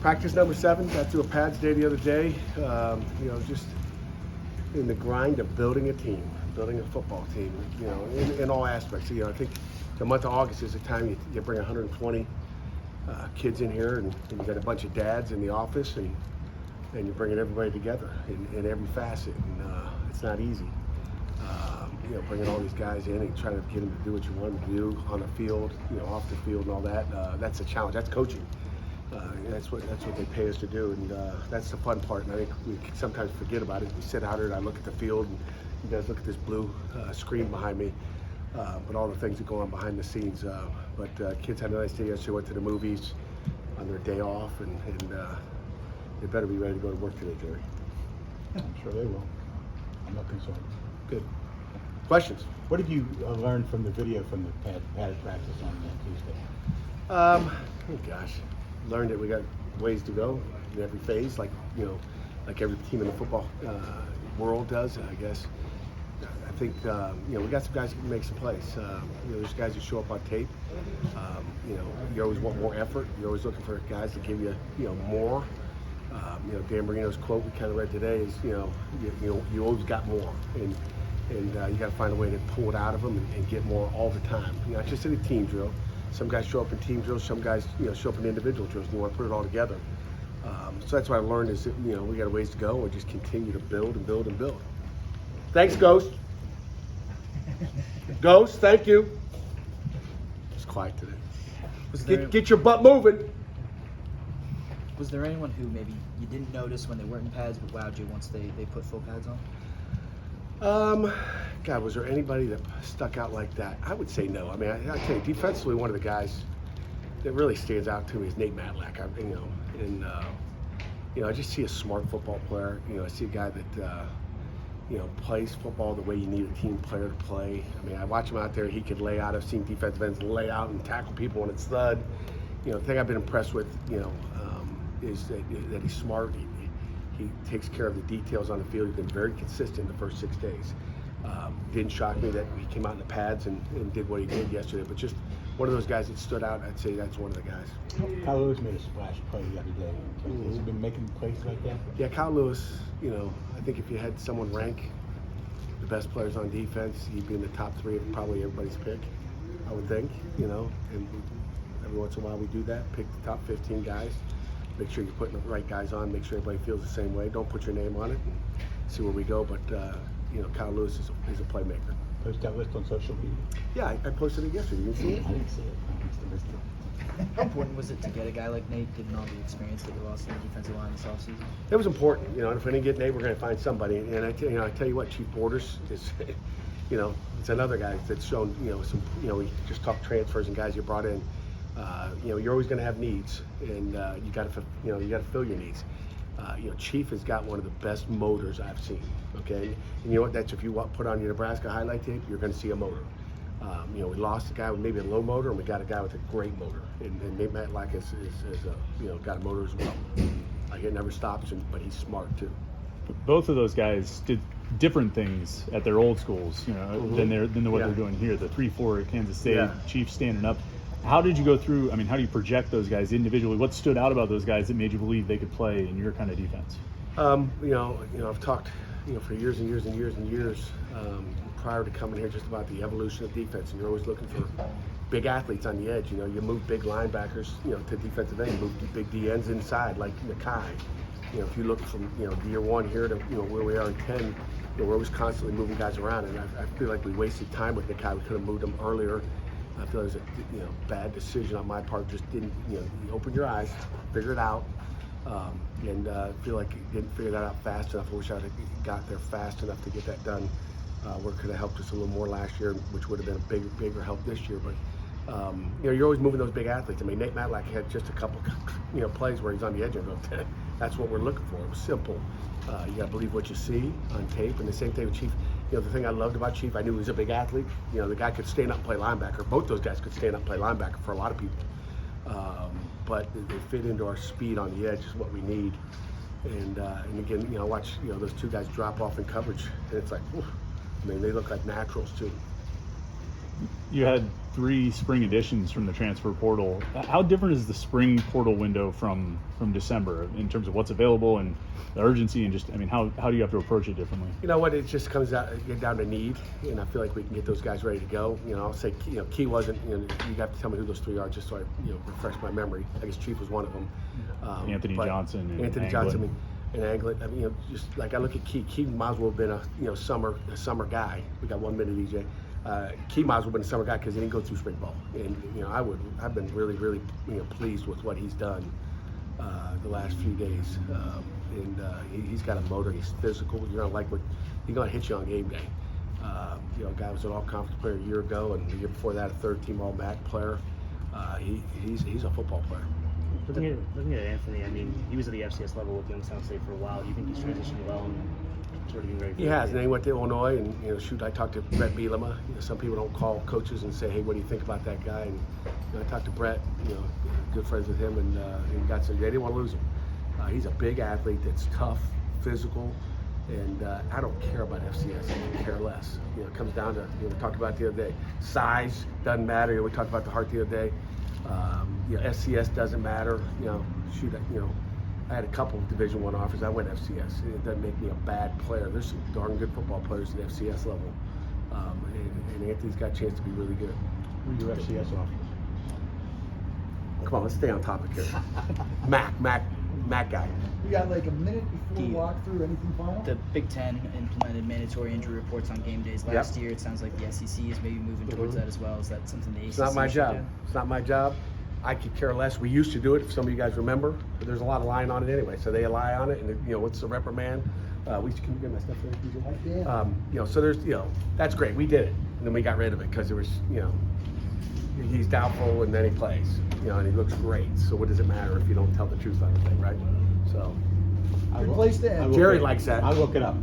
Practice number 7, got through a pads day the other day. Just in the grind of building a team, building a football team, in all aspects. I think the month of August is the time you bring 120 kids in here, and you got a bunch of dads in the office, and you're bringing everybody together in every facet, and it's not easy. Bringing all these guys in and trying to get them to do what you want them to do on the field, off the field and all that. That's a challenge. That's coaching. That's what they pay us to do, and that's the fun part. And I think we sometimes forget about it. We sit out here and I look at the field, and you guys look at this blue screen behind me, but all the things that go on behind the scenes. But kids had a nice day yesterday. Went to the movies on their day off, and they better be ready to go to work today, Jerry. I'm sure they will. I'm not concerned. Good. Questions? What did you learn from the video from the padded practice on Tuesday? Oh gosh, learned that we got ways to go in every phase, like every team in the football world does, I guess. I think we got some guys who can make some plays. There's guys who show up on tape. You always want more effort. You're always looking for guys to give you more. Dan Marino's quote we kind of read today is you always got more, and you got to find a way to pull it out of them and get more all the time. Not just in a team drill. Some guys show up in team drills. Some guys show up in individual drills. And you want to put it all together. So that's what I learned is that we got a ways to go and just continue to build and build and build. Thanks, Ghost. Ghost, thank you. It's quiet today. Get your butt moving. Was there anyone who maybe you didn't notice when they weren't in pads but wowed you once they put full pads on? God, was there anybody that stuck out like that? I would say no. I mean, I tell you, defensively, one of the guys that really stands out to me is Nate Matlack. I just see a smart football player. I see a guy that plays football the way you need a team player to play. I mean, I watch him out there. He could lay out. I've seen defensive ends lay out and tackle people when it's thud. The thing I've been impressed with, is that he's smart. He takes care of the details on the field. He's been very consistent the first 6 days. Didn't shock me that he came out in the pads and did what he did yesterday, but just one of those guys that stood out. I'd say that's one of the guys. Kyle Lewis made a splash play the other day. Has he been making plays like that? Yeah, Kyle Lewis, I think if you had someone rank the best players on defense, he'd be in the top 3 of probably everybody's pick, I would think, and every once in a while we do that, pick the top 15 guys. Make sure you're putting the right guys on. Make sure everybody feels the same way. Don't put your name on it and see where we go. But Kyle Lewis is a playmaker. Post that list on social media. Yeah, I posted it yesterday. You didn't see it? I didn't see it. I must have missed it. How important was it to get a guy like Nate, given all the experience that we lost in the defensive line this offseason? It was important. If we didn't get Nate, we're going to find somebody. And I tell you what, Chief Borders is, it's another guy that's shown, we just talked transfers and guys you brought in. You're always going to have needs, and you got to fill your needs. Chief has got one of the best motors I've seen. Okay, and you know what? That's if you put on your Nebraska highlight tape, you're going to see a motor. We lost a guy with maybe a low motor, and we got a guy with a great motor. And Nate Matlack is got a motor as well. Like it never stops, but he's smart too. Both of those guys did different things at their old schools, than what they're doing here. The 3-4 at Kansas State, Chief standing up. How did you go through? I mean, how do you project those guys individually? What stood out about those guys that made you believe they could play in your kind of defense? I've talked, for years and years and years and years prior to coming here just about the evolution of defense, and you're always looking for big athletes on the edge. You move big linebackers, to defensive end, you move big D ends inside like Nakai. If you look from year 1 here to where we are in 10, we're always constantly moving guys around, and I feel like we wasted time with Nakai. We could have moved him earlier. I feel like it was a bad decision on my part. Just didn't, you open your eyes, figure it out, and feel like didn't figure that out fast enough. I wish I'd have got there fast enough to get that done. Where it could have helped us a little more last year, which would have been a bigger help this year. But you're always moving those big athletes. I mean, Nate Matlack had just a couple, plays where he's on the edge and go, that's what we're looking for. It was simple. You got to believe what you see on tape, and the same thing with Chief. The thing I loved about Chief, I knew he was a big athlete. The guy could stand up and play linebacker. Both those guys could stand up and play linebacker for a lot of people. But they fit into our speed on the edge is what we need. And again, watch those two guys drop off in coverage, and it's like, whew, they look like naturals too. You had 3 spring additions from the transfer portal. How different is the spring portal window from December in terms of what's available and the urgency and just, I mean, how do you have to approach it differently? You know what? It just comes down to need, and I feel like we can get those guys ready to go. You know, I'll say, Key wasn't. You have to tell me who those 3 are, just so I refresh my memory. I guess Chief was one of them. Anthony Johnson. And Anthony Anglin. Johnson and Anglet. I mean, just like I look at Key. Key might as well have been a summer guy. We got 1 minute, EJ. Key might as well have been a summer guy because he didn't go through spring ball, and I've been really pleased with what he's done the last few days. He's got a motor. He's physical. You're gonna like what he's gonna hit you on game day. Guy was an all-conference player a year ago, and the year before that, a 3rd-team All-MAC player. He's a football player. Looking at Anthony, I mean, he was at the FCS level with Youngstown State for a while. Do you think he's transitioned well and sort of getting ready for He has, and then he went to Illinois, and I talked to Brett Bielema. Some people don't call coaches and say, hey, what do you think about that guy? And I talked to Brett, good friends with him, and they didn't want to lose him. He's a big athlete that's tough, physical, and I don't care about FCS. I can care less. It comes down to, we talked about it the other day, size doesn't matter. We talked about the heart the other day. SCS doesn't matter. I had a couple of Division I offers. I went FCS. It doesn't make me a bad player. There's some darn good football players at FCS level, and Anthony's got a chance to be really good. Who are your FCS offers? Come on, let's stay on topic here. Mac guy. We got like a minute before The- walkthrough. Anything final? The Big Ten implemented mandatory injury reports on game days last year. It sounds like the SEC is maybe moving towards that as well. Is that something the ACC It's not my should job. do? It's not my job. I could care less. We used to do it, if some of you guys remember, but there's a lot of lying on it anyway. So they lie on it, and what's the reprimand? Can you get my stuff there, PJ? I can. So there's, that's great. We did it, and then we got rid of it because there was, he's doubtful and then he plays, and he looks great. So what does it matter if you don't tell the truth on the thing, right? So Good place to end. Jerry likes that. I'll look it up.